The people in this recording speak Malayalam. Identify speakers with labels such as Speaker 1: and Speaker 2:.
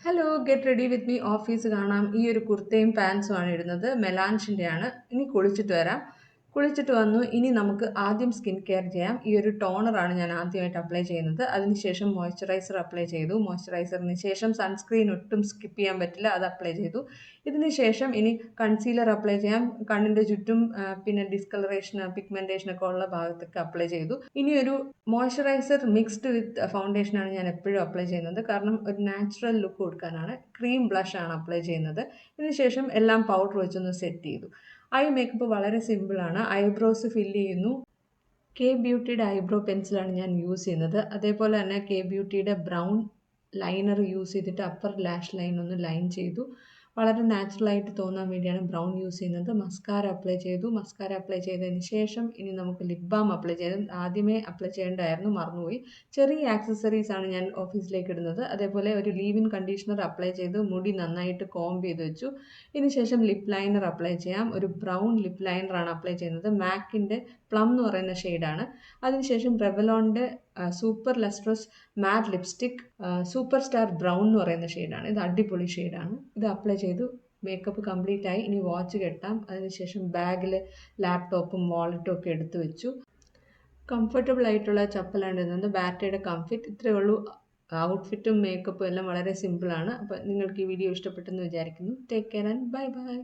Speaker 1: Hello get ready with me office കാണാം. ഈ ഒരു കുർത്തയും പാൻസും ആണ് ഇടുന്നത്. മെലാൻഷിൻ്റെ ആണ്. ഇനി കുളിച്ചിട്ട് വരാം. കുളിച്ചിട്ട് വന്നു. ഇനി നമുക്ക് ആദ്യം സ്കിൻ കെയർ ചെയ്യാം. ഈ ഒരു ടോണറാണ് ഞാൻ ആദ്യമായിട്ട് അപ്ലൈ ചെയ്യുന്നത്. അതിനുശേഷം മോയ്സ്ചറൈസർ അപ്ലൈ ചെയ്തു. മോയ്സ്ചറൈസറിന് ശേഷം സൺസ്ക്രീൻ ഒട്ടും സ്കിപ്പ് ചെയ്യാൻ പറ്റില്ല, അത് അപ്ലൈ ചെയ്തു. ഇതിന് ശേഷം ഇനി കൺസീലർ അപ്ലൈ ചെയ്യാം. കണ്ണിൻ്റെ ചുറ്റും പിന്നെ ഡിസ്കളറേഷൻ പിഗ്മെൻറ്റേഷൻ ഒക്കെ ഉള്ള ഭാഗത്തൊക്കെ അപ്ലൈ ചെയ്തു. ഇനി ഒരു മോയ്സ്ചറൈസർ മിക്സ്ഡ് വിത്ത് ഫൗണ്ടേഷനാണ് ഞാൻ എപ്പോഴും അപ്ലൈ ചെയ്യുന്നത്. കാരണം ഒരു നാച്ചുറൽ ലുക്ക് കൊടുക്കാനാണ്. ക്രീം ബ്ലഷ് ആണ് അപ്ലൈ ചെയ്യുന്നത്. ഇതിനുശേഷം എല്ലാം പൗഡർ വെച്ചൊന്ന് സെറ്റ് ചെയ്തു. ഐ മേക്കപ്പ് വളരെ സിമ്പിളാണ്. ഐബ്രോസ് ഫില്ല് ചെയ്യുന്നു. കെ ബ്യൂട്ടിയുടെ ഐബ്രോ പെൻസിലാണ് ഞാൻ യൂസ് ചെയ്യുന്നത്. അതേപോലെ തന്നെ കെ ബ്യൂട്ടിയുടെ ബ്രൗൺ ലൈനർ യൂസ് ചെയ്തിട്ട് അപ്പർ ലാഷ് ലൈൻ ഒന്ന് ലൈൻ ചെയ്തു. വളരെ നാച്ചുറലായിട്ട് തോന്നാൻ വേണ്ടിയാണ് ബ്രൗൺ യൂസ് ചെയ്യുന്നത്. മസ്കാര അപ്ലൈ ചെയ്തു. മസ്കാര അപ്ലൈ ചെയ്തതിന് ശേഷം ഇനി നമുക്ക് ലിപ് ബാം അപ്ലൈ ചെയ്ത് ആദ്യമേ അപ്ലൈ ചെയ്യേണ്ടായിരുന്നു, മറന്നുപോയി. ചെറിയ ആക്സസറീസ് ആണ് ഞാൻ ഓഫീസിലേക്ക് ഇടുന്നത്. അതേപോലെ ഒരു ലീവ് ഇൻ കണ്ടീഷണർ അപ്ലൈ ചെയ്തു. മുടി നന്നായിട്ട് കോംബ് ചെയ്ത് വെച്ചു. ഇതിന് ശേഷം ലിപ് ലൈനർ അപ്ലൈ ചെയ്യാം. ഒരു ബ്രൗൺ ലിപ് ലൈനറാണ് അപ്ലൈ ചെയ്യുന്നത്. മാക്കിൻ്റെ പ്ലം എന്ന് പറയുന്ന ഷെയ്ഡാണ്. അതിനുശേഷം റെവലോണിൻ്റെ super lustrous matte lipstick super star brown എന്ന് പറയുന്ന ഷെയ്ഡാണ്. ഇത് അടിപൊളി ഷെയ്ഡാണ്. ഇത് അപ്ലൈ ചെയ്തു. മേക്കപ്പ് കംപ്ലീറ്റ് ആയി. ഇനി വാച്ച് കെട്ടാം. അതിനുശേഷം ബാഗിൽ ലാപ്ടോപ്പും വാളറ്റും ഒക്കെ എടുത്തു വെച്ചു. കംഫർട്ടബിൾ ആയിട്ടുള്ള ചപ്പലാണ് ഇടുന്നത്. ബാറ്റയുടെ കംഫിറ്റ്. ഇത്രയേ ഉള്ളൂ. ഔട്ട്ഫിറ്റും മേക്കപ്പും എല്ലാം വളരെ സിമ്പിളാണ്. അപ്പോൾ നിങ്ങൾക്ക് ഈ വീഡിയോ ഇഷ്ടപ്പെട്ടെന്ന് വിചാരിക്കുന്നു. Take care and bye bye.